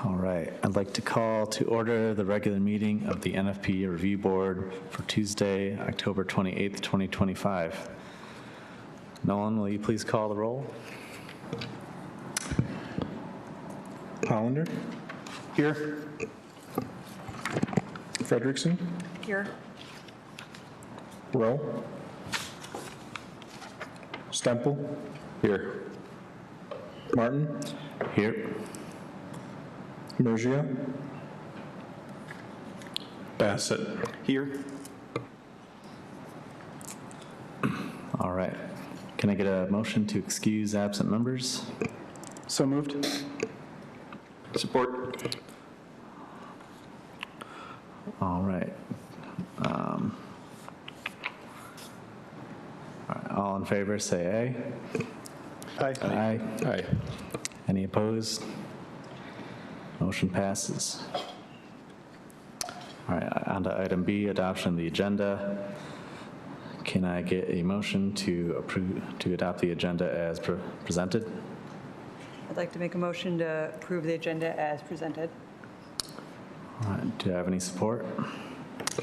All right, I'd like to call to order the regular meeting of the NFP Review Board for Tuesday, October 28th, 2025. Nolan, will you please call the roll? Hollander? Here. Frederickson? Here. Rowe? Stemple? Here. Martin? Here. Mergia? Bassett? Here. All right. Can I get a motion to excuse absent members? So moved. Support. All right. All in favor, say aye. Aye. Aye. Aye. Any opposed? Motion passes. All right, on to item B, adoption of the agenda. Can I get a motion to adopt the agenda as presented? I'd like to make a motion to approve the agenda as presented. All right, do I have any support?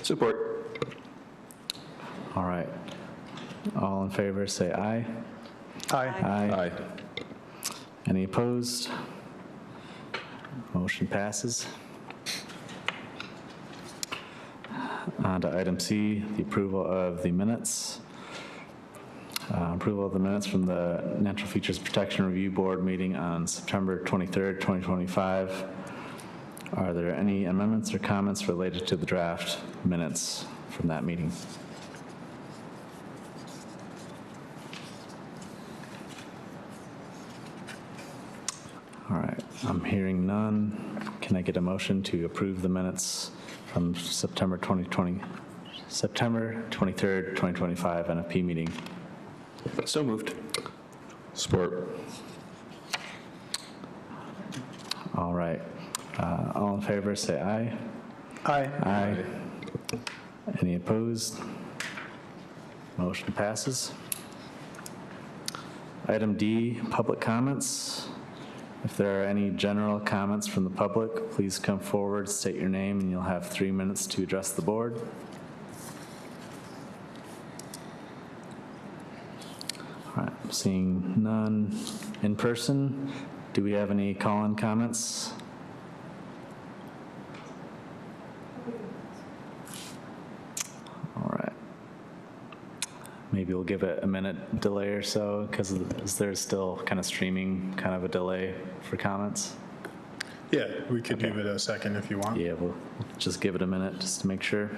Support. All right. All in favor, say aye. Aye. Aye. Any opposed? Motion passes. On to item C, the approval of the minutes. Approval of the minutes from the Natural Features Protection Review Board meeting on September 23rd, 2025. Are there any amendments or comments related to the draft minutes from that meeting? All right, I'm hearing none. Can I get a motion to approve the minutes from September 23rd, 2025 NFP meeting? So moved. Support. All right. All in favor, say aye. Aye. Aye. Any opposed? Motion passes. Item D, public comments. If there are any general comments from the public, please come forward, state your name, and you'll have 3 minutes to address the board. All right, seeing none in person. Do we have any call-in comments? All right. Maybe we'll give it a minute delay or so because there's still kind of streaming kind of a delay for comments. Yeah, we could give it a second if you want. Yeah, we'll just give it a minute just to make sure.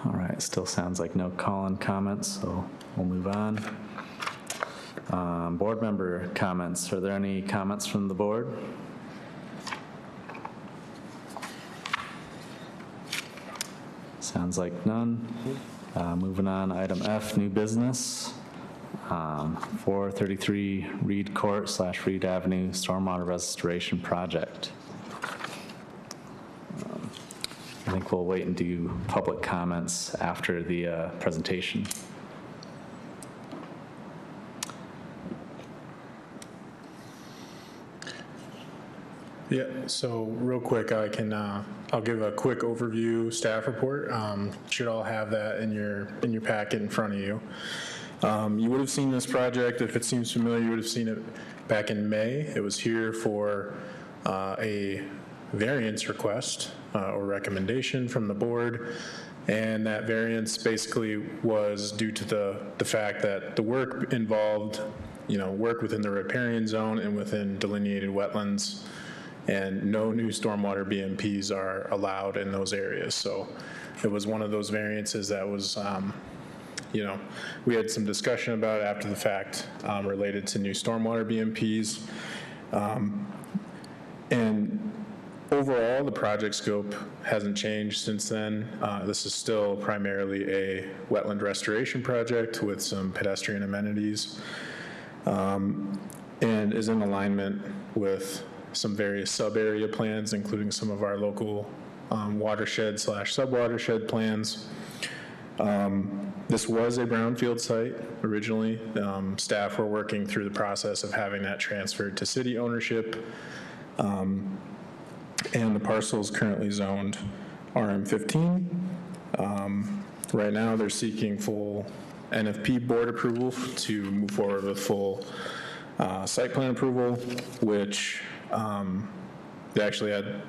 All right, still sounds like no call-in comments, so we'll move on. Board member comments. Are there any comments from the board? Sounds like none. Moving on, item F, new business. 433 Reed Court / Reed Avenue Stormwater Restoration Project. I think we'll wait and do public comments after the presentation. Yeah, so real quick, I'll give a quick overview staff report. Should all have that in your packet in front of you. You would have seen this project, if it seems familiar, you would have seen it back in May. It was here for a variance request or recommendation from the board, and that variance basically was due to the fact that the work involved, work within the riparian zone and within delineated wetlands, and no new stormwater BMPs are allowed in those areas. So it was one of those variances that was we had some discussion about it after the fact related to new stormwater BMPs. And overall, the project scope hasn't changed since then. This is still primarily a wetland restoration project with some pedestrian amenities, and is in alignment with some various sub-area plans, including some of our local watershed/sub-watershed plans. This was a brownfield site originally. Staff were working through the process of having that transferred to city ownership. And the parcel is currently zoned RM15. Right now, they're seeking full NFP board approval to move forward with full site plan approval, which they actually had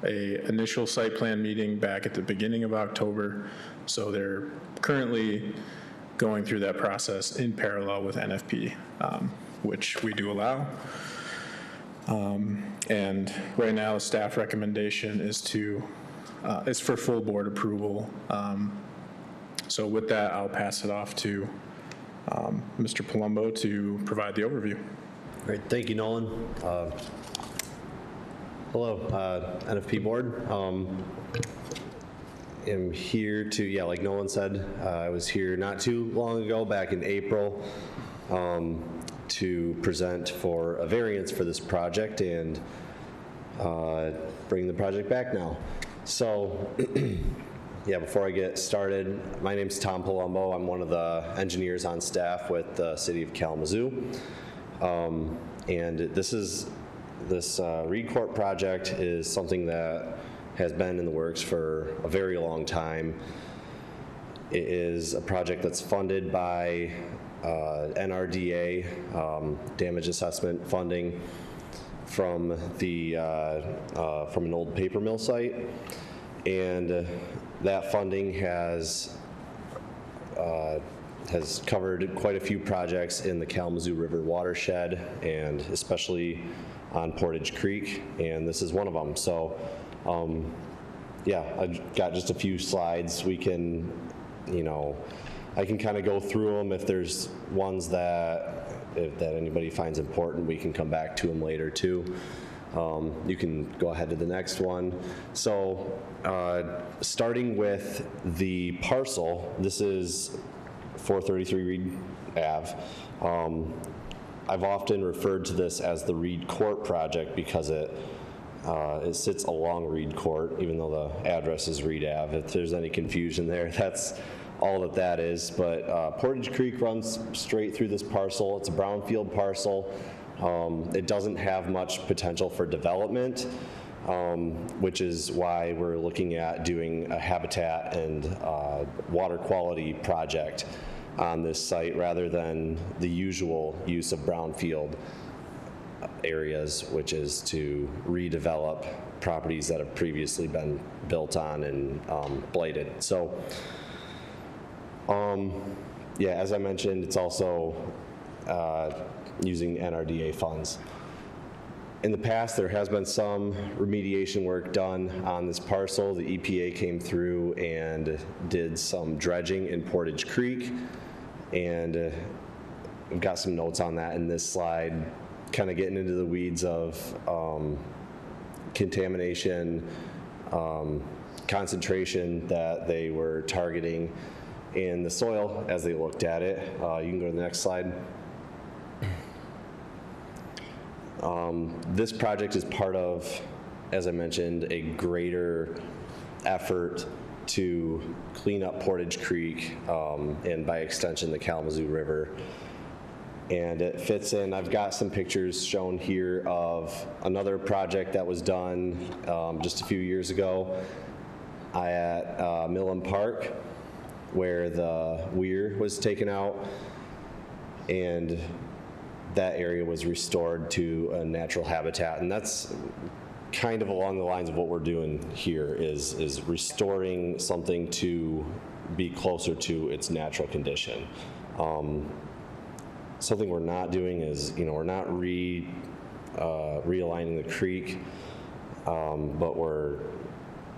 a initial site plan meeting back at the beginning of October. So they're currently going through that process in parallel with NFP, which we do allow. And right now, the staff recommendation is for full board approval. So with that, I'll pass it off to Mr. Palumbo to provide the overview. Great, thank you, Nolan. Hello, NFP board. I'm here to, like Nolan said, I was here not too long ago, back in April, to present for a variance for this project and bring the project back now. So, before I get started, my name's Tom Palumbo. I'm one of the engineers on staff with the City of Kalamazoo. And this Reed Court project is something that has been in the works for a very long time. It is a project that's funded by NRDA, damage assessment funding from an old paper mill site, and that funding has covered quite a few projects in the Kalamazoo River watershed, and especially on Portage Creek, and this is one of them. So, I've got just a few slides. We can, I can kind of go through them. If there's ones that anybody finds important, we can come back to them later too. You can go ahead to the next one. So starting with the parcel, this is 433 Reed Ave. I've often referred to this as the Reed Court project because it sits along Reed Court, even though the address is Reed Ave. If there's any confusion there, that's all that is. But Portage Creek runs straight through this parcel. It's a brownfield parcel. It doesn't have much potential for development, which is why we're looking at doing a habitat and water quality project on this site rather than the usual use of brownfield areas, which is to redevelop properties that have previously been built on and blighted. So, as I mentioned, it's also using NRDA funds. In the past, there has been some remediation work done on this parcel. The EPA came through and did some dredging in Portage Creek, and I've got some notes on that in this slide, kind of getting into the weeds of contamination, concentration that they were targeting in the soil as they looked at it. You can go to the next slide. This project is part of, as I mentioned, a greater effort to clean up Portage Creek and by extension the Kalamazoo River. And it fits in. I've got some pictures shown here of another project that was done just a few years ago at Millen Park, where the weir was taken out, and that area was restored to a natural habitat. And that's kind of along the lines of what we're doing here, is restoring something to be closer to its natural condition. Something we're not doing is, we're not realigning the creek, but we're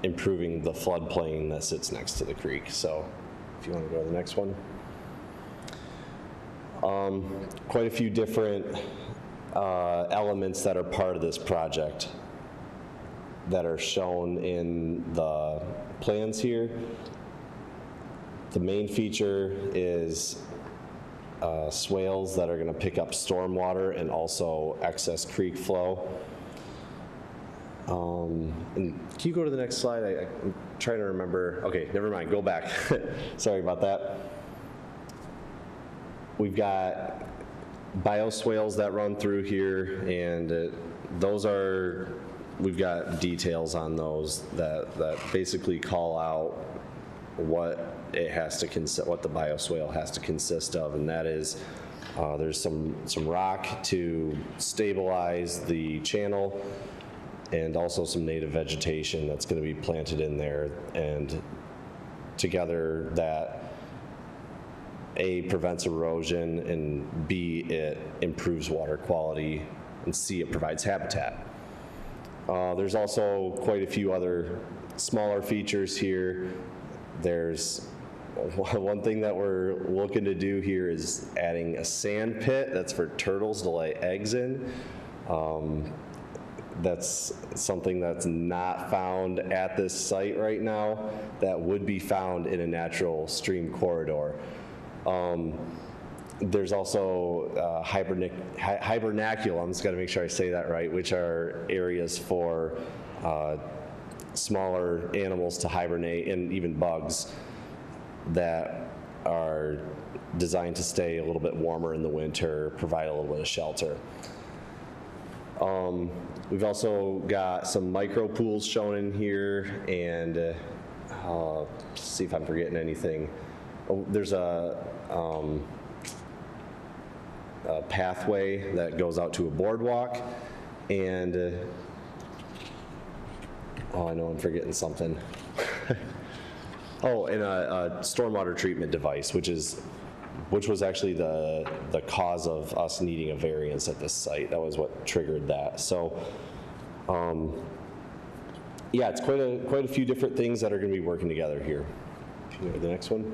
improving the floodplain that sits next to the creek. So if you want to go to the next one. Quite a few different elements that are part of this project that are shown in the plans here. The main feature is swales that are going to pick up stormwater and also excess creek flow. And can you go to the next slide? I'm trying to remember. Okay, never mind, go back. Sorry about that. We've got bioswales that run through here, and those are, we've got details on those that basically call out what it has to what the bioswale has to consist of, and that is there's some rock to stabilize the channel, and also some native vegetation that's going to be planted in there, and together that A, prevents erosion, and B, it improves water quality, and C, it provides habitat. There's also quite a few other smaller features here. There's one thing that we're looking to do here is adding a sand pit that's for turtles to lay eggs in. That's something that's not found at this site right now that would be found in a natural stream corridor. There's also hibernaculums, got to make sure I say that right, which are areas for smaller animals to hibernate, and even bugs that are designed to stay a little bit warmer in the winter, provide a little bit of shelter. We've also got some micro pools shown in here, and see if I'm forgetting anything. Oh, there's a pathway that goes out to a boardwalk, and oh, I know I'm forgetting something. Oh, and a stormwater treatment device, which was actually the cause of us needing a variance at this site. That was what triggered that. So, yeah, it's quite a few different things that are going to be working together here. Can you go to the next one?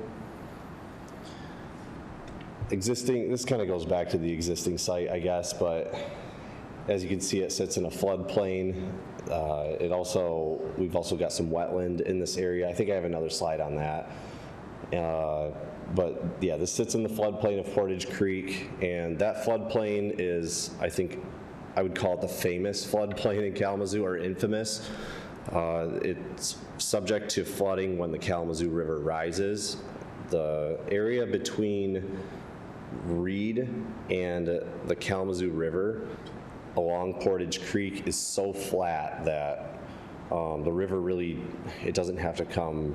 This kind of goes back to the existing site, I guess, but as you can see, it sits in a floodplain. We've also got some wetland in this area. I think I have another slide on that. But yeah, this sits in the floodplain of Portage Creek, and that floodplain is, I think, I would call it the famous floodplain in Kalamazoo, or infamous. It's subject to flooding when the Kalamazoo River rises. The area between Reed and the Kalamazoo River along Portage Creek is so flat that the river really, it doesn't have to come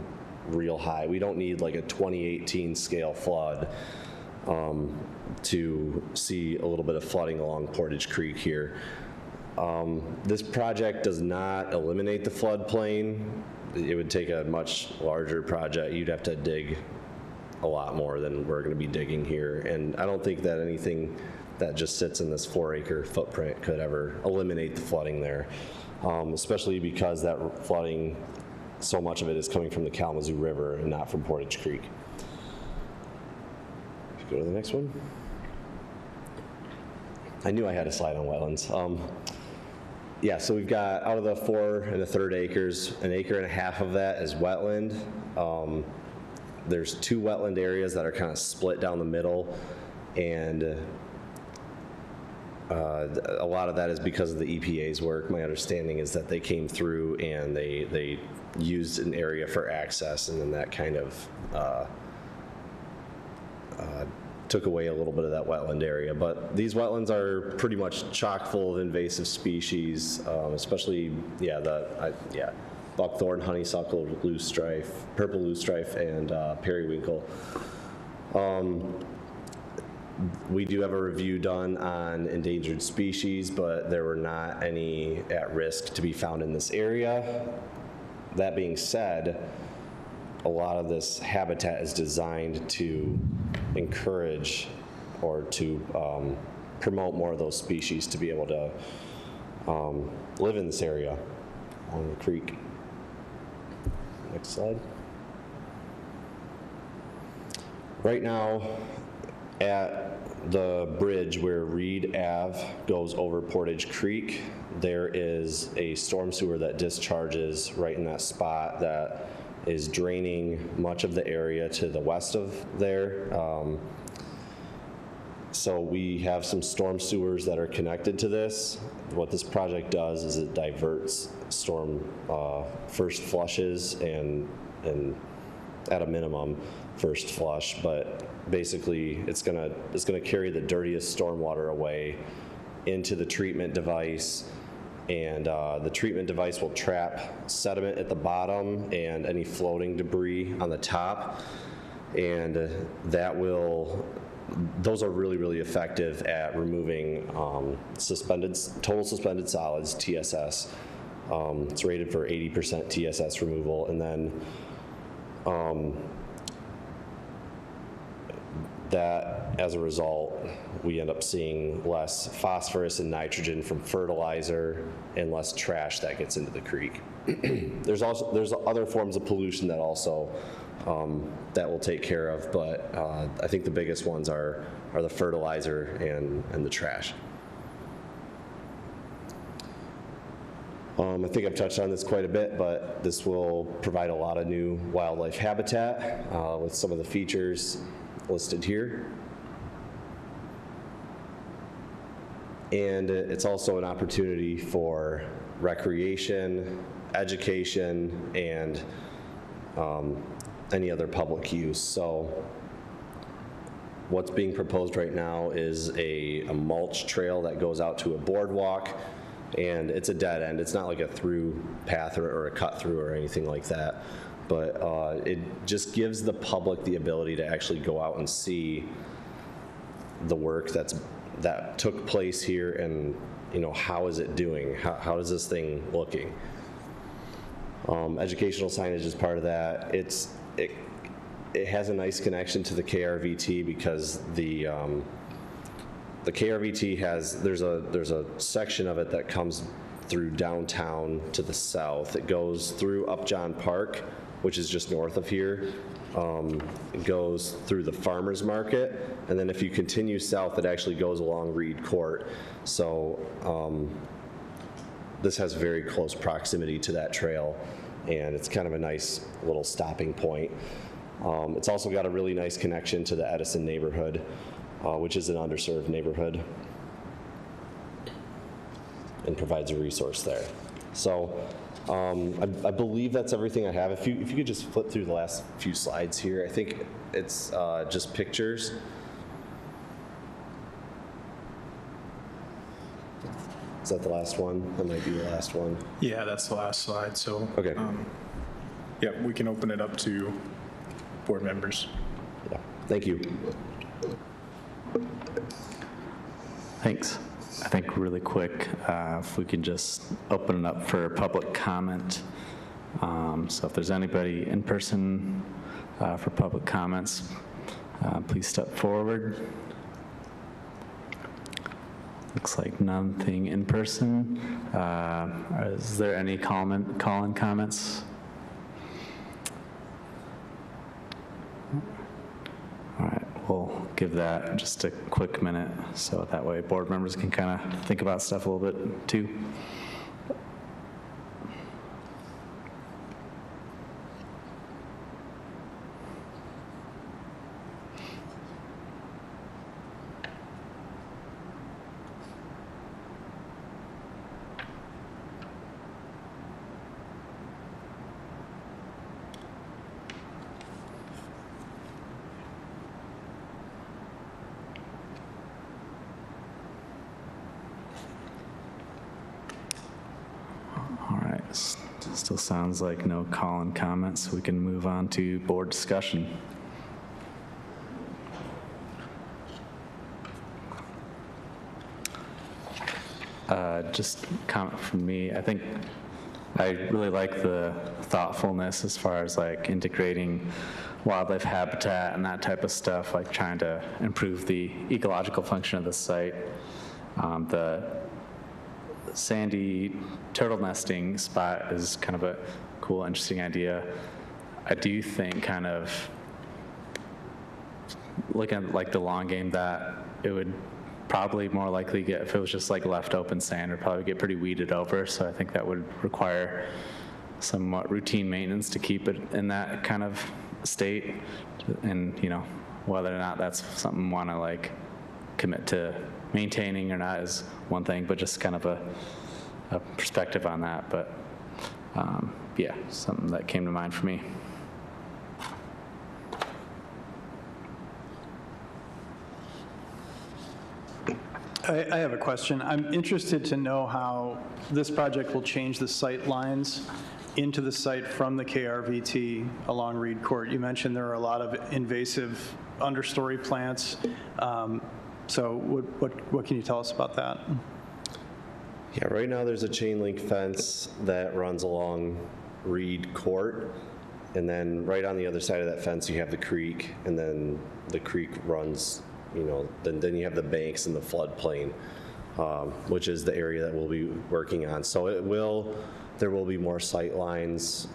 real high. We don't need like a 2018 scale flood to see a little bit of flooding along Portage Creek here. This project does not eliminate the floodplain. It would take a much larger project. You'd have to dig a lot more than we're going to be digging here. And I don't think that anything that just sits in this 4-acre footprint could ever eliminate the flooding there, especially because that flooding, so much of it is coming from the Kalamazoo River and not from Portage Creek. Go to the next one. I knew I had a slide on wetlands. Yeah, so we've got, out of the 4 1/3 acres, 1.5 acres of that is wetland. There's 2 wetland areas that are kind of split down the middle, and a lot of that is because of the EPA's work. My understanding is that they came through and they used an area for access, and then that kind of took away a little bit of that wetland area. But these wetlands are pretty much chock full of invasive species, especially, buckthorn, honeysuckle, loosestrife, purple loosestrife, and periwinkle. We do have a review done on endangered species, but there were not any at risk to be found in this area. That being said, a lot of this habitat is designed to encourage or to promote more of those species to be able to live in this area along the creek. Next slide. Right now, at the bridge where Reed Ave goes over Portage Creek, there is a storm sewer that discharges right in that spot that is draining much of the area to the west of there. So we have some storm sewers that are connected to this. What this project does is it diverts storm first flushes and at a minimum first flush, but basically it's gonna carry the dirtiest stormwater away into the treatment device, and the treatment device will trap sediment at the bottom and any floating debris on the top, and those are really, really effective at removing total suspended solids, TSS. It's rated for 80% TSS removal, and then that, as a result, we end up seeing less phosphorus and nitrogen from fertilizer and less trash that gets into the creek. There's other forms of pollution that also that we'll take care of, but I think the biggest ones are the fertilizer and the trash. I think I've touched on this quite a bit, but this will provide a lot of new wildlife habitat with some of the features listed here. And it's also an opportunity for recreation, education, and any other public use. So what's being proposed right now is a mulch trail that goes out to a boardwalk, and it's a dead end. It's not like a through path or a cut through or anything like that, but it just gives the public the ability to actually go out and see the work that took place here, and how is it doing? How is this thing looking? Educational signage is part of that. It has a nice connection to the KRVT because the KRVT there's a section of it that comes through downtown to the south. It goes through Upjohn Park, which is just north of here. It goes through the farmers market, and then if you continue south, it actually goes along Reed Court. So this has very close proximity to that trail, and it's kind of a nice little stopping point. It's also got a really nice connection to the Edison neighborhood, which is an underserved neighborhood, and provides a resource there. So I believe that's everything I have. If you could just flip through the last few slides here. I think it's just pictures. Is that the last one? That might be the last one. Yeah, that's the last slide. So, Okay. Yeah, we can open it up to board members. Yeah. Thank you. Thanks. I think really quick, if we can just open it up for public comment. So if there's anybody in person for public comments, please step forward. Looks like nothing in person. Is there any call-in comments? All right, we'll give that just a quick minute so that way board members can kind of think about stuff a little bit too. Still sounds like no call-in comments. We can move on to board discussion. Just comment from me. I think I really like the thoughtfulness as far as like integrating wildlife habitat and that type of stuff, like trying to improve the ecological function of the site. The sandy turtle nesting spot is kind of a cool, interesting idea. I do think kind of looking at like the long game, that it would probably more likely get, if it was just like left open sand, it'd probably get pretty weeded over. So I think that would require somewhat routine maintenance to keep it in that kind of state. And, you know, whether or not that's something we want to like commit to maintaining or not is one thing, but just kind of a perspective on that. But yeah, something that came to mind for me. I have a question. I'm interested to know how this project will change the sight lines into the site from the KRVT along Reed Court. You mentioned there are a lot of invasive understory plants. So what can you tell us about that? Yeah, right now there's a chain link fence that runs along Reed Court. And then right on the other side of that fence, you have the creek, and then the creek runs, you know, then you have the banks and the floodplain, which is the area that we'll be working on. So there will be more sight lines,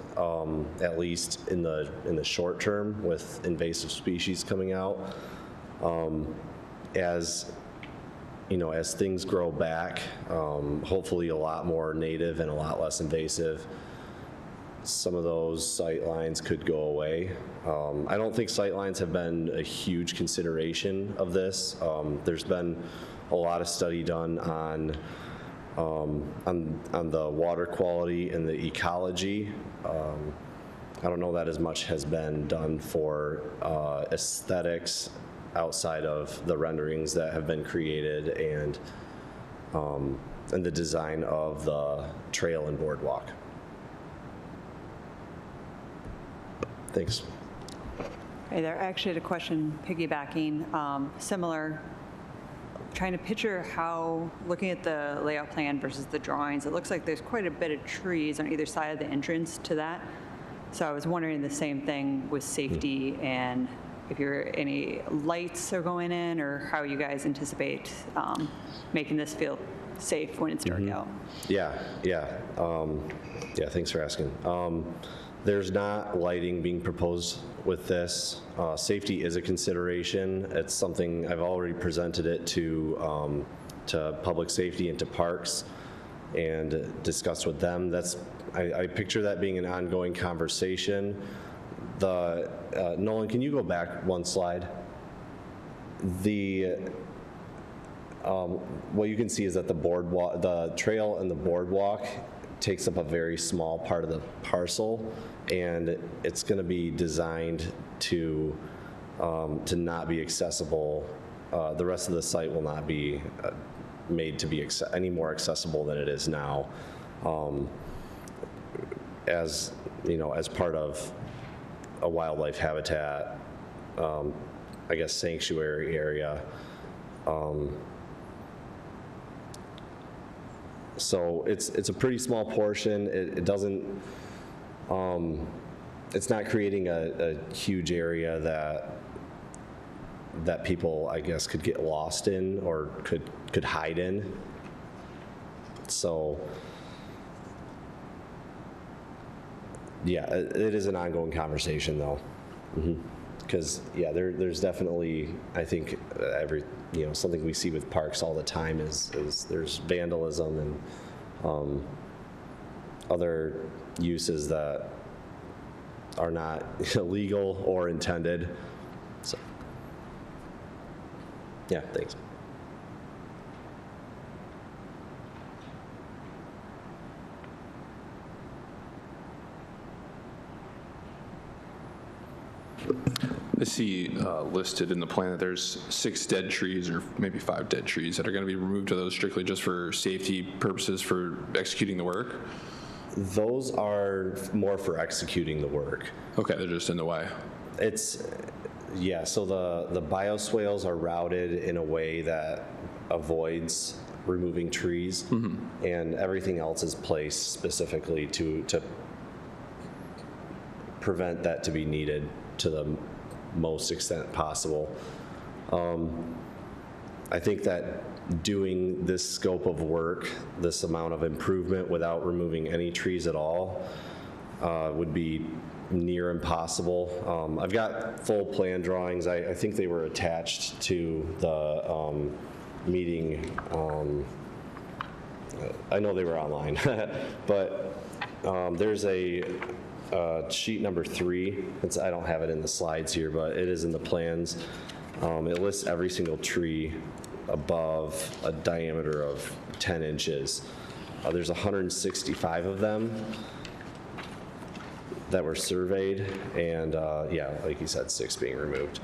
at least in the short term, with invasive species coming out. As you know, as things grow back, hopefully a lot more native and a lot less invasive, some of those sight lines could go away. I don't think sight lines have been a huge consideration of this. There's been a lot of study done on the water quality and the ecology. I don't know that as much has been done for aesthetics outside of the renderings that have been created and the design of the trail and boardwalk. Thanks. Hey there, I actually had a question piggybacking, similar, trying to picture how, looking at the layout plan versus the drawings, it looks like there's quite a bit of trees on either side of the entrance to that. So I was wondering the same thing with safety and if any lights are going in or how you guys anticipate making this feel safe when it's dark out. Yeah, thanks for asking. There's not lighting being proposed with this. Safety is a consideration. It's something I've already presented it to public safety and to parks and discussed with them. I picture that being an ongoing conversation. Nolan, can you go back one slide? What you can see is that the trail and the boardwalk takes up a very small part of the parcel, and it's going to be designed to not be accessible. The rest of the site will not be made to be any more accessible than it is now. As you know, as part of a wildlife habitat, I guess sanctuary area. So it's a pretty small portion. It doesn't, it's not creating a huge area that people, I guess, could get lost in or could hide in. So yeah, it is an ongoing conversation though. Because yeah, there's definitely, I think something we see with parks all the time is there's vandalism and other uses that are not illegal or intended. So yeah, thanks. I see listed in the plan that there's 6 dead trees or maybe 5 dead trees that are going to be removed. Are those strictly just for safety purposes for executing the work? Those are more for executing the work. Okay, they're just in the way. Yeah, so the bioswales are routed in a way that avoids removing trees, and everything else is placed specifically to prevent that to be needed to the most extent possible. I think that doing this scope of work, this amount of improvement without removing any trees at all, would be near impossible. I've got full plan drawings. I think they were attached to the meeting. I know they were online, but there's a sheet number 3. I don't have it in the slides here, but it is in the plans. It lists every single tree above a diameter of 10 inches. There's 165 of them that were surveyed, and yeah, like you said, 6 being removed.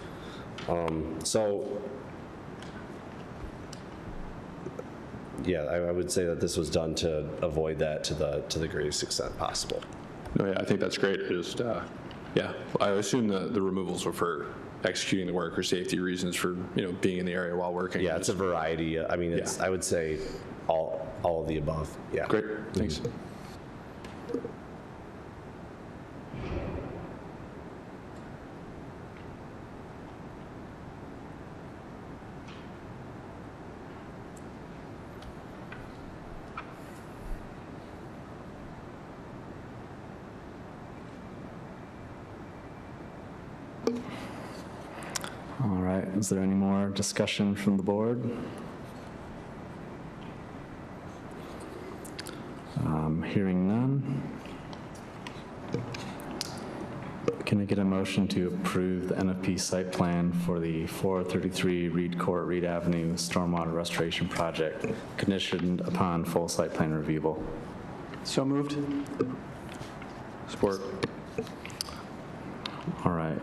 So yeah, I would say that this was done to avoid that to the greatest extent possible. No, yeah, I think that's great. It just, yeah, I assume the removals were for executing the work or safety reasons for, being in the area while working. Yeah, it's a variety. I mean, it's, I would say all of the above. Yeah. Great, thanks. All right, is there any more discussion from the board? Hearing none. Can I get a motion to approve the NFP site plan for the 433 Reed Court, Reed Avenue Stormwater Restoration Project, conditioned upon full site plan reviewable? So moved. Support. All right.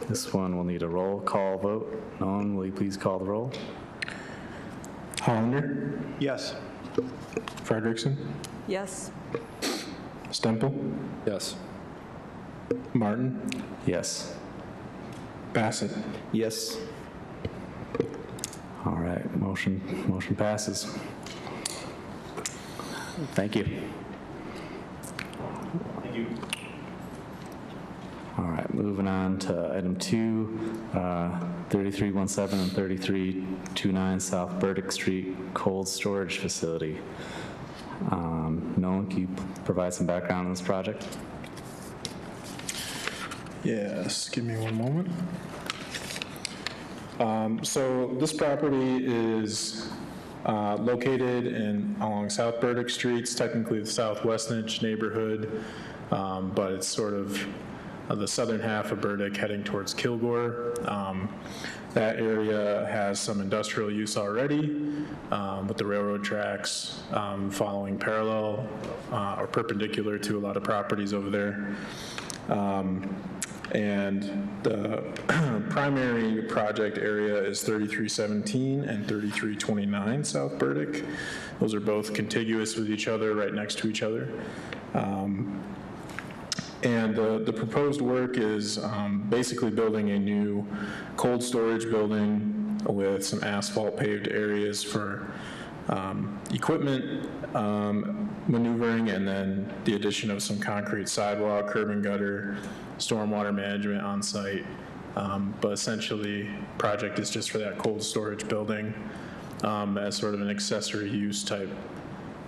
This one will need a roll call vote. Nolan, will you please call the roll? Hollander, Yes. Frederickson, Yes. Stemple, Yes. Martin, Yes. Bassett. Yes. All right, motion passes. Thank you. Thank you. All right, moving on to item 2, 3317 and 3329 South Burdick Street Cold Storage Facility. Nolan, can you provide some background on this project? Yes, give me one moment. So this property is located along South Burdick Street. It's technically the South Westnedge neighborhood, but it's sort of the southern half of Burdick heading towards Kilgore. That area has some industrial use already, with the railroad tracks following parallel or perpendicular to a lot of properties over there. And the primary project area is 3317 and 3329 South Burdick. Those are both contiguous with each other, right next to each other. And the proposed work is basically building a new cold storage building with some asphalt paved areas for equipment maneuvering, and then the addition of some concrete sidewalk, curb and gutter, stormwater management on site. But essentially, project is just for that cold storage building as sort of an accessory use type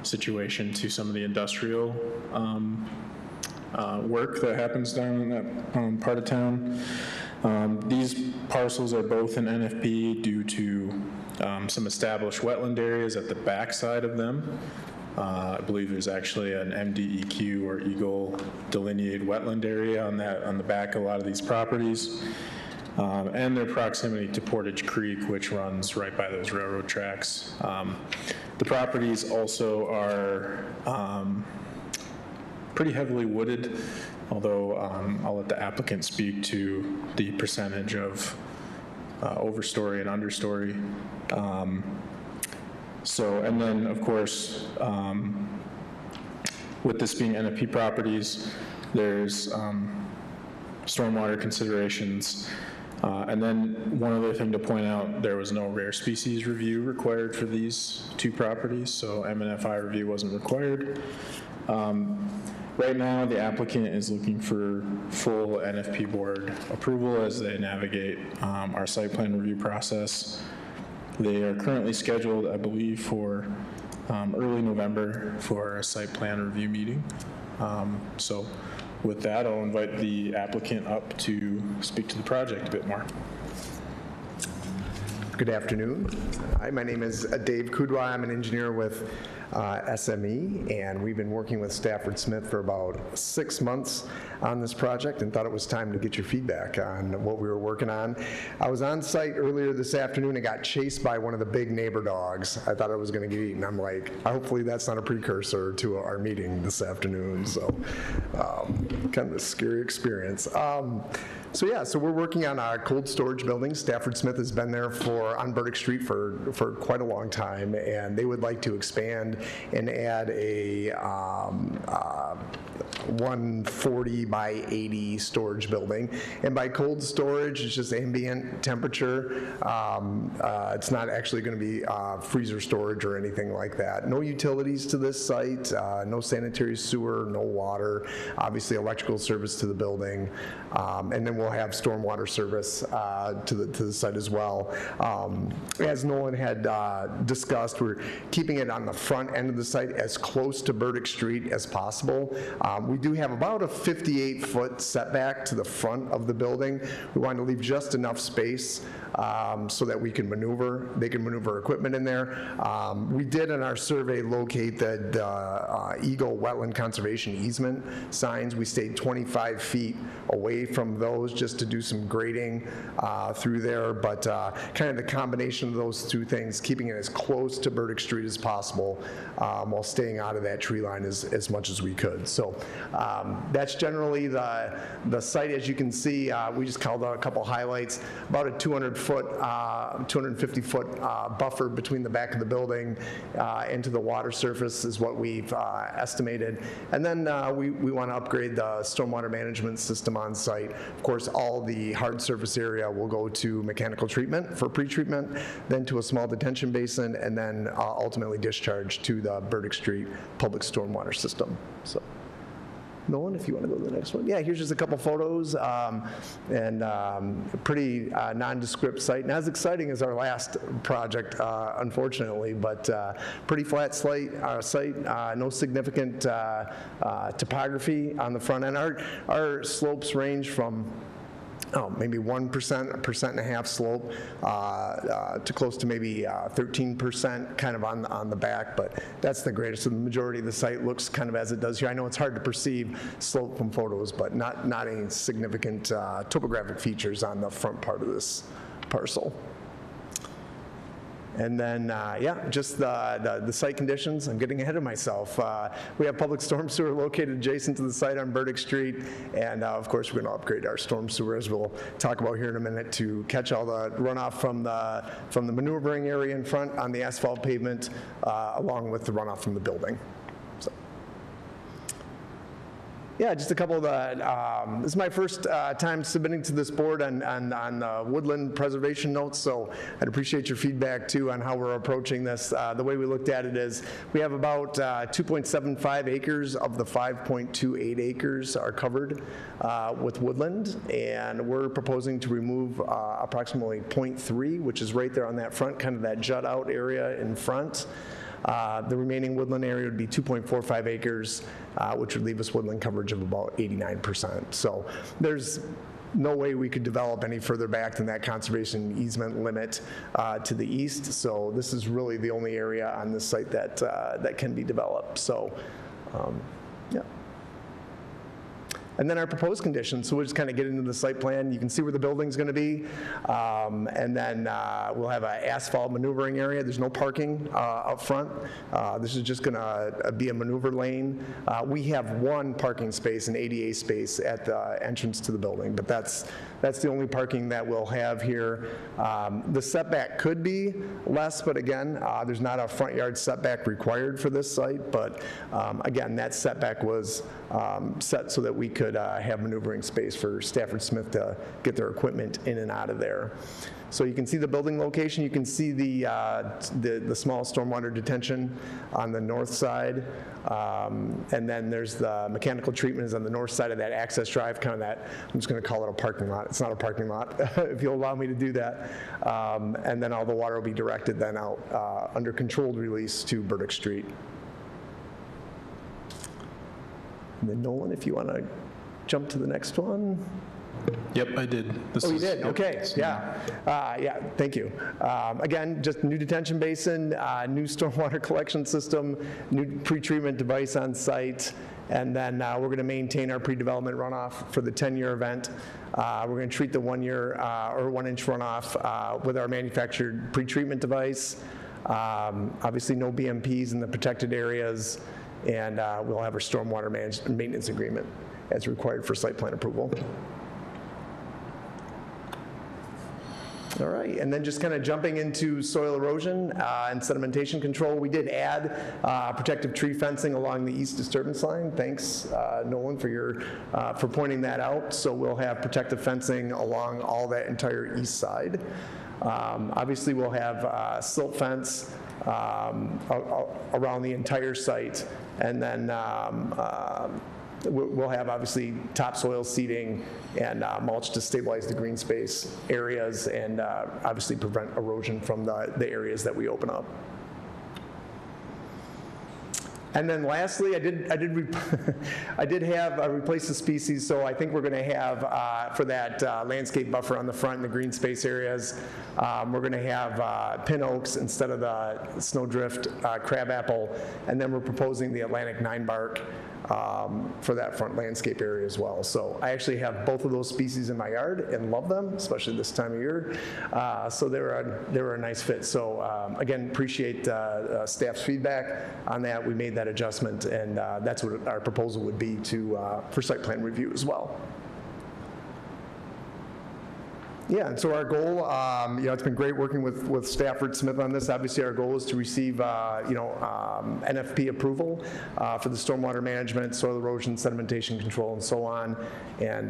situation to some of the industrial work that happens down in that part of town. These parcels are both in NFP due to some established wetland areas at the back side of them. I believe there's actually an MDEQ or Eagle delineated wetland area on the back of a lot of these properties. And their proximity to Portage Creek, which runs right by those railroad tracks. The properties also are pretty heavily wooded, although I'll let the applicant speak to the percentage of overstory and understory. And then, of course, with this being NFP properties, there's stormwater considerations. And then one other thing to point out, there was no rare species review required for these 2 properties, so M&FI review wasn't required. Right now, the applicant is looking for full NFP board approval as they navigate our site plan review process. They are currently scheduled, I believe, for early November for a site plan review meeting. So with that, I'll invite the applicant up to speak to the project a bit more. Good afternoon. Hi, my name is Dave Kudwa. I'm an engineer with SME, and we've been working with Stafford Smith for about 6 months on this project and thought it was time to get your feedback on what we were working on. I was on site earlier this afternoon and got chased by one of the big neighbor dogs. I thought I was going to get eaten. I'm like, hopefully that's not a precursor to our meeting this afternoon. So kind of a scary experience. So we're working on a cold storage building. Stafford Smith has been there on Burdick Street for quite a long time, and they would like to expand and add a 140 by 80 storage building. And by cold storage, it's just ambient temperature. It's not actually going to be freezer storage or anything like that. No utilities to this site, no sanitary sewer, no water, obviously electrical service to the building, and then we'll have stormwater service to the site as well. As Nolan had discussed, we're keeping it on the front end of the site as close to Burdick Street as possible. We do have about a 58-foot setback to the front of the building. We want to leave just enough space so that they can maneuver equipment in there. We did in our survey locate the Eagle Wetland Conservation Easement signs. We stayed 25 feet away from those just to do some grading through there, but kind of the combination of those two things, keeping it as close to Burdick Street as possible while staying out of that tree line as much as we could. So that's generally the site. As you can see, we just called out a couple highlights. About a 250-foot buffer between the back of the building into the water surface is what we've estimated. And then we want to upgrade the stormwater management system on site. Of course, all the hard surface area will go to mechanical treatment for pretreatment, then to a small detention basin, and then ultimately discharge to the Burdick Street public stormwater system. So, Nolan, if you want to go to the next one. Yeah, here's just a couple photos, and pretty nondescript site. Not as exciting as our last project, unfortunately, but pretty flat site, no significant topography on the front end. Our slopes range from maybe 1%, 1.5% slope to close to maybe 13% kind of on the back, but that's the greatest. So the majority of the site looks kind of as it does here. I know it's hard to perceive slope from photos, but not any significant topographic features on the front part of this parcel. And then, just the site conditions. I'm getting ahead of myself. We have public storm sewer located adjacent to the site on Burdick Street, and of course, we're going to upgrade our storm sewer, as we'll talk about here in a minute, to catch all the runoff from the maneuvering area in front on the asphalt pavement, along with the runoff from the building. So. Yeah, just a couple of this is my first time submitting to this board on woodland preservation notes, so I'd appreciate your feedback too on how we're approaching this. The way we looked at it is we have about 2.75 acres of the 5.28 acres are covered with woodland, and we're proposing to remove approximately 0.3, which is right there on that front, kind of that jut out area in front. The remaining woodland area would be 2.45 acres, which would leave us woodland coverage of about 89%. So there's no way we could develop any further back than that conservation easement limit to the east. So this is really the only area on this site that can be developed. So, yeah. And then our proposed conditions, so we'll just kind of get into the site plan. You can see where the building's going to be. And then we'll have an asphalt maneuvering area. There's no parking up front. This is just going to be a maneuver lane. We have one parking space, an ADA space, at the entrance to the building, but that's the only parking that we'll have here. The setback could be less, but again, there's not a front yard setback required for this site, but again, that setback was set so that we could have maneuvering space for Stafford Smith to get their equipment in and out of there. So you can see the building location. You can see the small stormwater detention on the north side. And then there's the mechanical treatment is on the north side of that access drive, kind of that, I'm just going to call it a parking lot. It's not a parking lot, if you'll allow me to do that. And then all the water will be directed then out under controlled release to Burdick Street. And then Nolan, if you want to jump to the next one. Yep, I did. Oh, you did? Okay, yeah. Yeah, thank you. Again, just new detention basin, new stormwater collection system, new pretreatment device on site, and then we're going to maintain our pre-development runoff for the 10-year event. We're going to treat the 1-year or 1-inch runoff with our manufactured pretreatment device. Obviously, no BMPs in the protected areas, and we'll have our stormwater maintenance agreement as required for site plan approval. All right, and then just kind of jumping into soil erosion and sedimentation control, we did add protective tree fencing along the east disturbance line. Thanks, Nolan, for pointing that out. So we'll have protective fencing along all that entire east side. Obviously, we'll have silt fence around the entire site, and then we'll have obviously topsoil seeding and mulch to stabilize the green space areas and obviously prevent erosion from the areas that we open up. And then lastly, I did have replace the species, so I think we're going to have for that landscape buffer on the front in the green space areas, we're going to have pin oaks instead of the snowdrift crabapple, and then we're proposing the Atlantic 9-bark for that front landscape area as well. So I actually have both of those species in my yard and love them, especially this time of year. So they were a nice fit. So again, appreciate staff's feedback on that. We made that adjustment, and that's what our proposal would be for site plan review as well. Yeah, and so our goal, it's been great working with Stafford Smith on this. Obviously, our goal is to receive, NFP approval for the stormwater management, soil erosion, sedimentation control, and so on. And,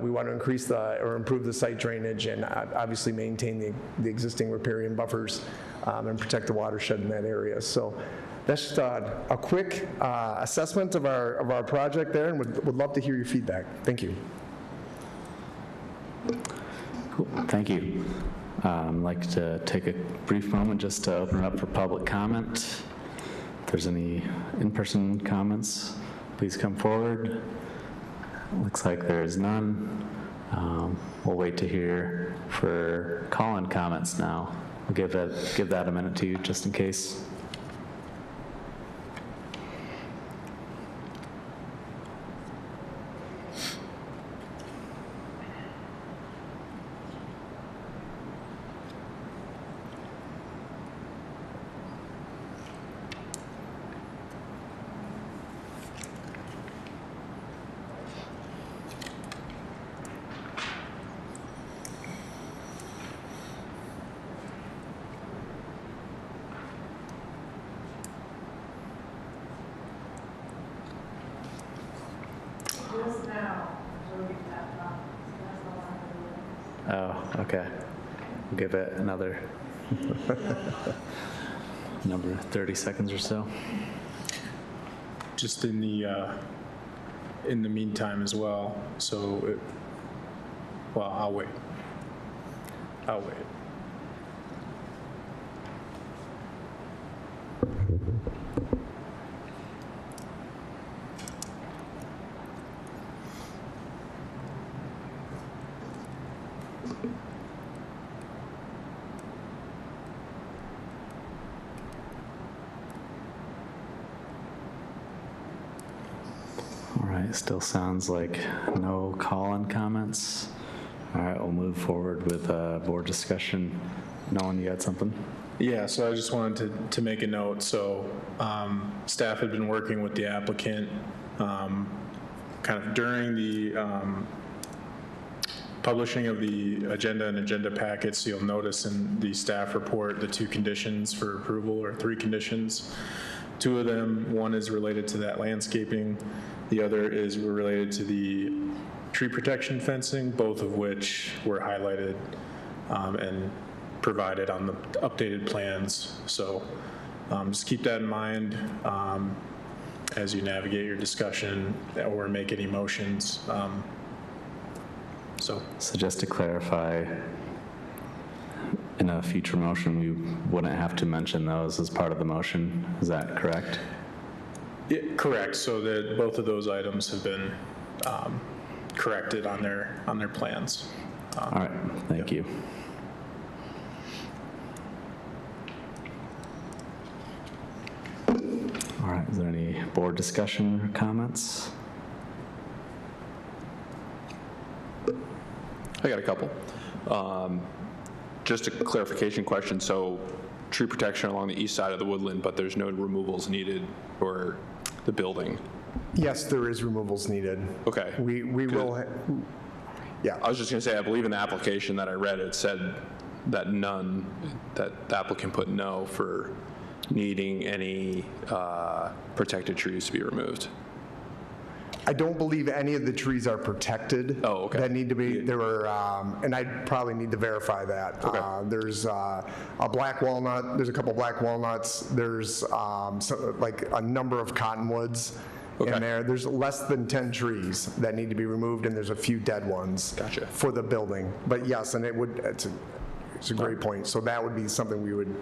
we want to increase or improve the site drainage and obviously maintain the existing riparian buffers and protect the watershed in that area. So that's just a quick assessment of our project there, and would love to hear your feedback. Thank you. Cool. Thank you. I'd like to take a brief moment just to open it up for public comment. If there's any in-person comments, please come forward. Looks like there's none. We'll wait to hear for call-in comments now. We'll give that a minute too, just in case. Oh, okay. We'll give it another 30 seconds or so. Just in the meantime as well. So, I'll wait. Still sounds like no call-in comments. All right, we'll move forward with board discussion. Nolan, you got something? Yeah, so I just wanted to make a note. So staff had been working with the applicant kind of during the publishing of the agenda and agenda packets. You'll notice in the staff report the 2 conditions for approval, or 3 conditions. 2 of them, one is related to that landscaping. The other is related to the tree protection fencing, both of which were highlighted and provided on the updated plans. So just keep that in mind as you navigate your discussion or make any motions. So just to clarify, in a future motion, we wouldn't have to mention those as part of the motion. Is that correct? Yeah, correct. So that both of those items have been corrected on their plans. All right, thank you. All right, is there any board discussion or comments? I got a couple. Just a clarification question. So tree protection along the east side of the woodland, but there's no removals needed for the building? Yes, there is removals needed. Okay. We will, yeah. I was just going to say, I believe in the application that I read, it said that none, that the applicant put no for needing any protected trees to be removed. I don't believe any of the trees are protected. Oh, okay. That need to be, there were, and I probably need to verify that. Okay. There's a black walnut, there's a couple black walnuts, there's like a number of cottonwoods Okay. in there. There's less than 10 trees that need to be removed, and there's a few dead ones Gotcha. for the building. But yes, and it's a great point. So that would be something we would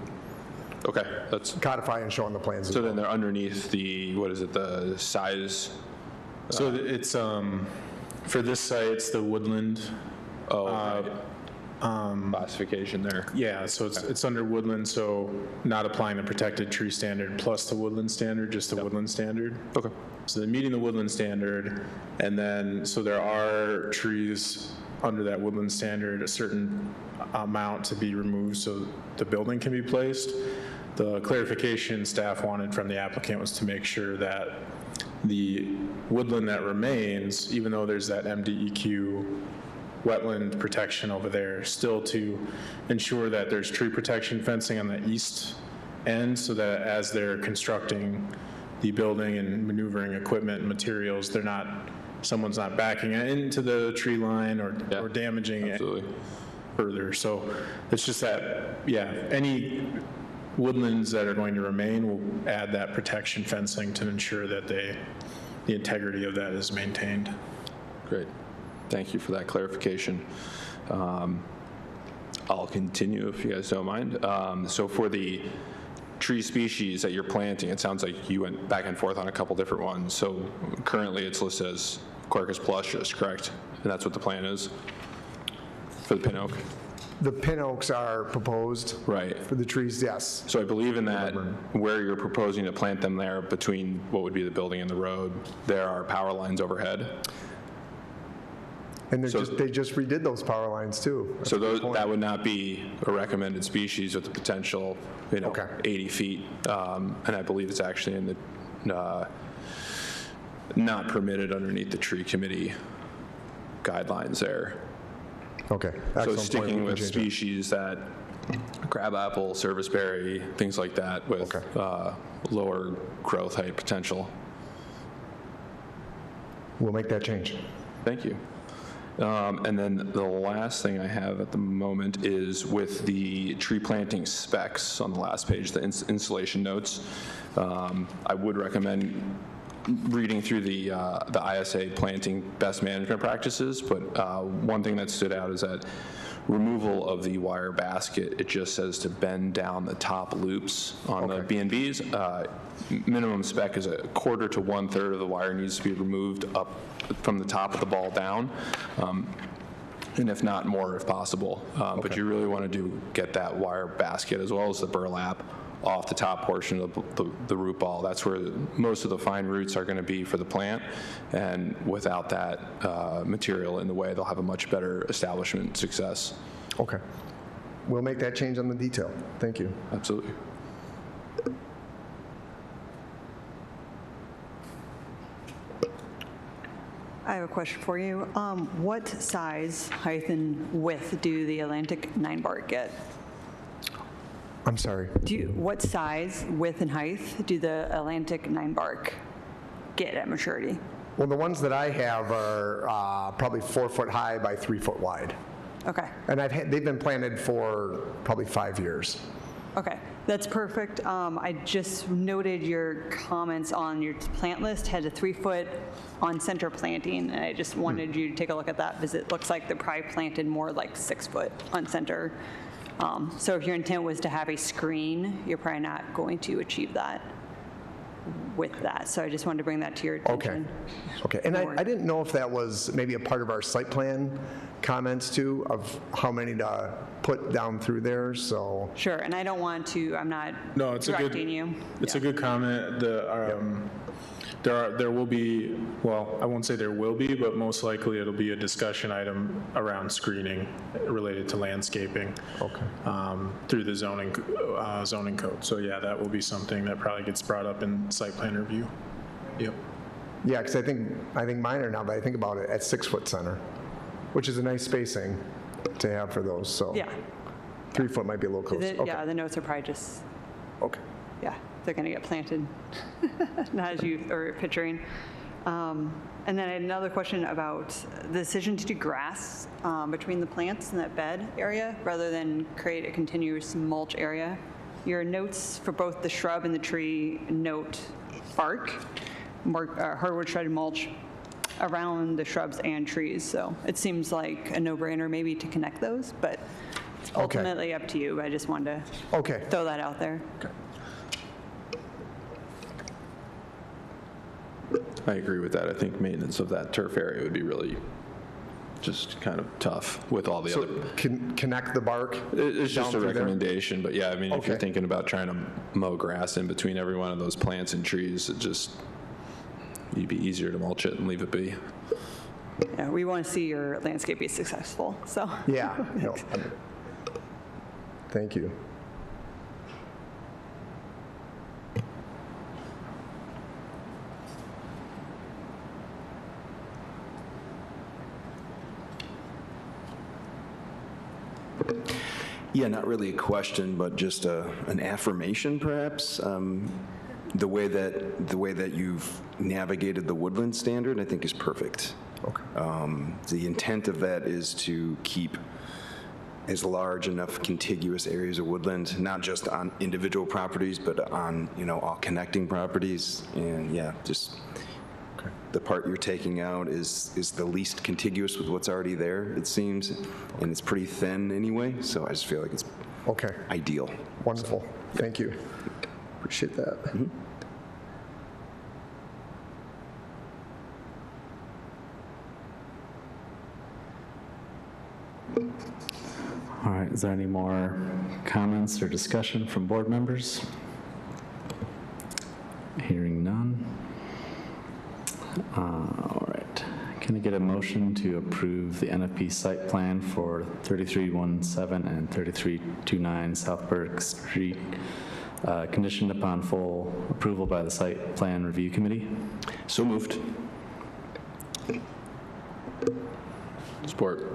Okay, that's, codify and show on the plans. so then they're underneath the, what is it, the size? So it's, for this site, it's the woodland. Classification there. Yeah, so it's under woodland, so not applying the protected tree standard plus the woodland standard, just the woodland standard. Okay. So they're meeting the woodland standard, and then, so there are trees under that woodland standard, a certain amount to be removed so the building can be placed. The clarification staff wanted from the applicant was to make sure that the woodland that remains, even though there's that MDEQ wetland protection over there, still to ensure that there's tree protection fencing on the east end, so that as they're constructing the building and maneuvering equipment and materials, someone's not backing into the tree line or damaging Absolutely. it further. So it's just that, yeah, any woodlands that are going to remain will add that protection fencing to ensure that the integrity of that is maintained. Great. Thank you for that clarification. I'll continue if you guys don't mind. So for the tree species that you're planting, it sounds like you went back and forth on a couple different ones. So currently it's listed as Quercus plushus, correct? And that's what the plan is for the pin oak? The pin oaks are proposed. Right. For the trees, yes. So I believe in that where you're proposing to plant them there between what would be the building and the road, there are power lines overhead. And they just redid those power lines too. So that would not be a recommended species with the potential, Okay. 80 feet. And I believe it's actually in the, not permitted underneath the tree committee guidelines there. Okay. So Excellent sticking point. We with can change that. species that crabapple, serviceberry, things like that with Okay. lower growth height potential. We'll make that change. Thank you. And then the last thing I have at the moment is with the tree planting specs on the last page, the installation notes. I would recommend reading through the ISA planting best management practices, but one thing that stood out is that removal of the wire basket, it just says to bend down the top loops on the B&Bs. Minimum spec is 1/4 to 1/3 of the wire needs to be removed up from the top of the ball down, and if not more if possible. But you really want to get that wire basket as well as the burlap off the top portion of the root ball. That's where most of the fine roots are going to be for the plant, and without that material in the way, they'll have a much better establishment success. Okay. We'll make that change on the detail. Thank you. Absolutely. I have a question for you. What size, height, and width do the Atlantic 9-bark get? I'm sorry. What size, width, and height do the Atlantic 9-bark get at maturity? Well, the ones that I have are probably 4 foot high by 3 foot wide. Okay. And they've been planted for probably 5 years. Okay, that's perfect. I just noted your comments on your plant list had a 3-foot on center planting, and I just wanted you to take a look at that because it looks like they're probably planted more like 6 foot on center. So if your intent was to have a screen, you're probably not going to achieve that. with that. So I just wanted to bring that to your Okay. attention. Okay, and Or- I didn't know if that was maybe a part of our site plan comments too, of how many to put down through there, so. Sure, and I don't want to, I'm not No, it's a good. directing you. It's a Yeah. good comment. There will be, well, I won't say there will be, but most likely it'll be a discussion item around screening related to landscaping. Through the zoning code. So yeah, that will be something that probably gets brought up in site plan review. Yep. Yeah, because I think mine are now, but I think about it, at 6-foot center, which is a nice spacing to have for those, so. Yeah. 3 foot might be a little close. The- Okay. Yeah, the notes are probably just, Okay. yeah, they're going to get planted, not as you are picturing. And then I had another question about the decision to do grass between the plants in that bed area rather than create a continuous mulch area. Your notes for both the shrub and the tree note bark, more hardwood shredded mulch around the shrubs and trees. So it seems like a no-brainer maybe to connect those, but it's Okay. ultimately up to you. I just wanted to Okay. throw that out there. I agree with that. I think maintenance of that turf area would be really just kind of tough with all the So other. connect the bark? It's just down a through there? recommendation, but yeah, I mean, if you're Okay. thinking about trying to mow grass in between every one of those plants and trees, it'd be easier to mulch it and leave it be. Yeah, we want to see your landscape be successful, so. Yeah. No, thank you. Yeah, not really a question, but just an affirmation, perhaps. The way that you've navigated the woodland standard, I think, is perfect. Okay. The intent of that is to keep as large enough contiguous areas of woodland, not just on individual properties, but on all connecting properties. And yeah, just the part you're taking out is the least contiguous with what's already there, it seems, and it's pretty thin anyway. So I just feel like it's Okay. ideal. Wonderful. Thank you. Appreciate that. All right, is there any more comments or discussion from board members? Hearing none. All right, can I get a motion to approve the NFP site plan for 3317 and 3329 South Burke Street, conditioned upon full approval by the Site Plan Review Committee? So moved. Support.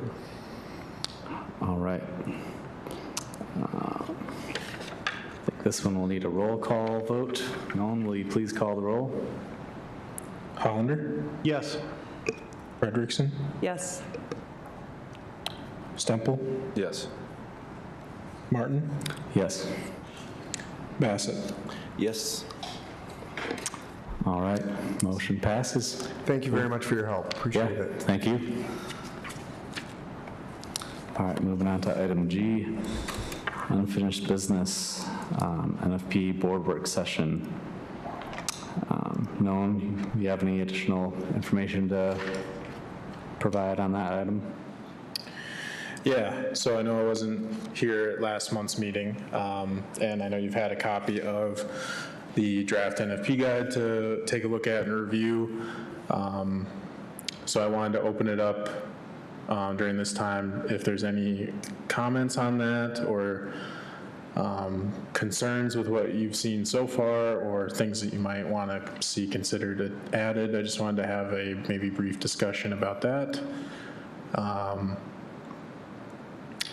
All right. I think this one will need a roll call vote. Nolan, will you please call the roll? Hollander, Yes. Frederickson, Yes. Stemple, Yes. Martin, Yes. Bassett. Yes. All right, motion passes. Thank you very much for your help. Yeah, Appreciate it. thank you. All right, moving on to item G, unfinished business, NFP board work session. Nolan, you have any additional information to provide on that item? Yeah, so I know I wasn't here at last month's meeting, and I know you've had a copy of the draft NFP guide to take a look at and review. So I wanted to open it up during this time if there's any comments on that or concerns with what you've seen so far or things that you might want to see considered added. I just wanted to have a maybe brief discussion about that.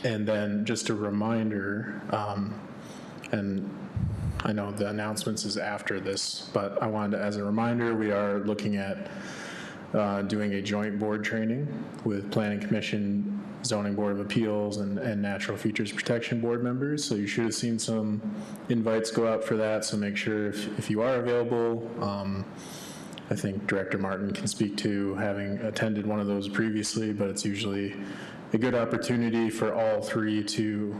And then just a reminder, and I know the announcements is after this, but I wanted to, as a reminder, we are looking at doing a joint board training with Planning Commission, Zoning Board of Appeals, and Natural Features Protection Board members. So you should have seen some invites go out for that, so make sure if you are available. I think Director Martin can speak to having attended one of those previously, but it's usually a good opportunity for all three to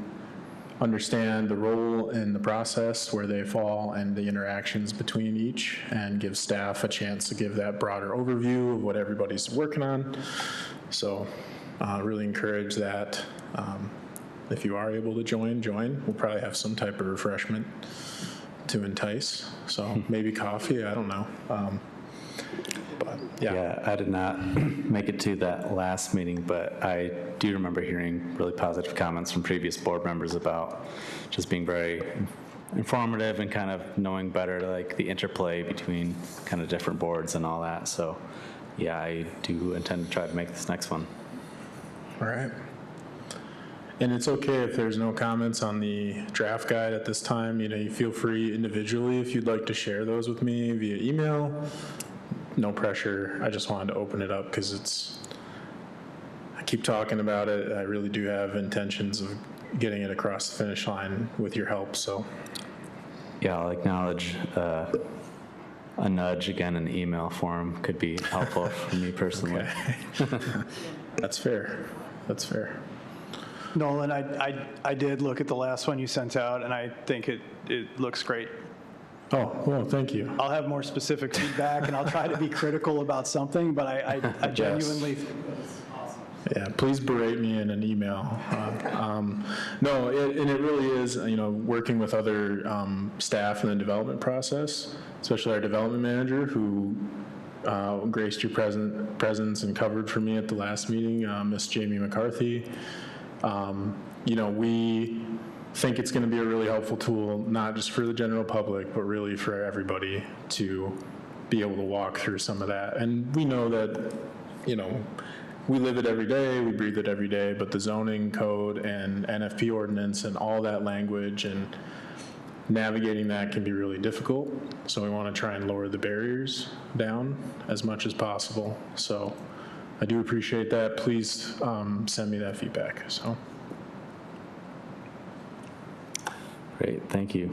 understand the role in the process, where they fall, and the interactions between each, and give staff a chance to give that broader overview of what everybody's working on. So really encourage that. If you are able to join. We'll probably have some type of refreshment to entice. So maybe coffee, I don't know. But Yeah, I did not make it to that last meeting, but I do remember hearing really positive comments from previous board members about just being very informative and kind of knowing better like the interplay between kind of different boards and all that. So yeah, I do intend to try to make this next one. All right. And it's okay if there's no comments on the draft guide at this time. You feel free individually if you'd like to share those with me via email. No pressure. I just wanted to open it up because I keep talking about it. I really do have intentions of getting it across the finish line with your help, so. Yeah, I'll acknowledge a nudge again in email form could be helpful for me personally. Okay. That's fair. That's fair. Nolan, I did look at the last one you sent out, and I think it looks great. Oh, well, thank you. I'll have more specific feedback, and I'll try to be critical about something, but I genuinely think it's awesome. Yeah, please berate me in an email. No, and it really is, working with other staff in the development process, especially our development manager who graced your presence and covered for me at the last meeting, Miss Jamie McCarthy. We think it's going to be a really helpful tool, not just for the general public, but really for everybody to be able to walk through some of that. And we know that, we live it every day, we breathe it every day, but the zoning code and NFP ordinance and all that language and navigating that can be really difficult. So we want to try and lower the barriers down as much as possible. So I do appreciate that. Please send me that feedback. So. Great, thank you.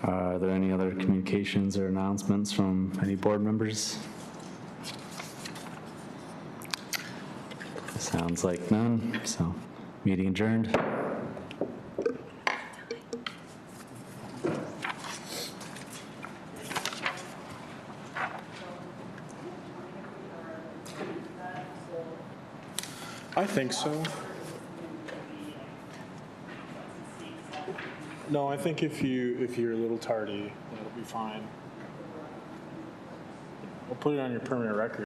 Are there any other communications or announcements from any board members? Sounds like none, so meeting adjourned. I think so. No, I think if you're a little tardy, that'll be fine. We'll put it on your permanent record.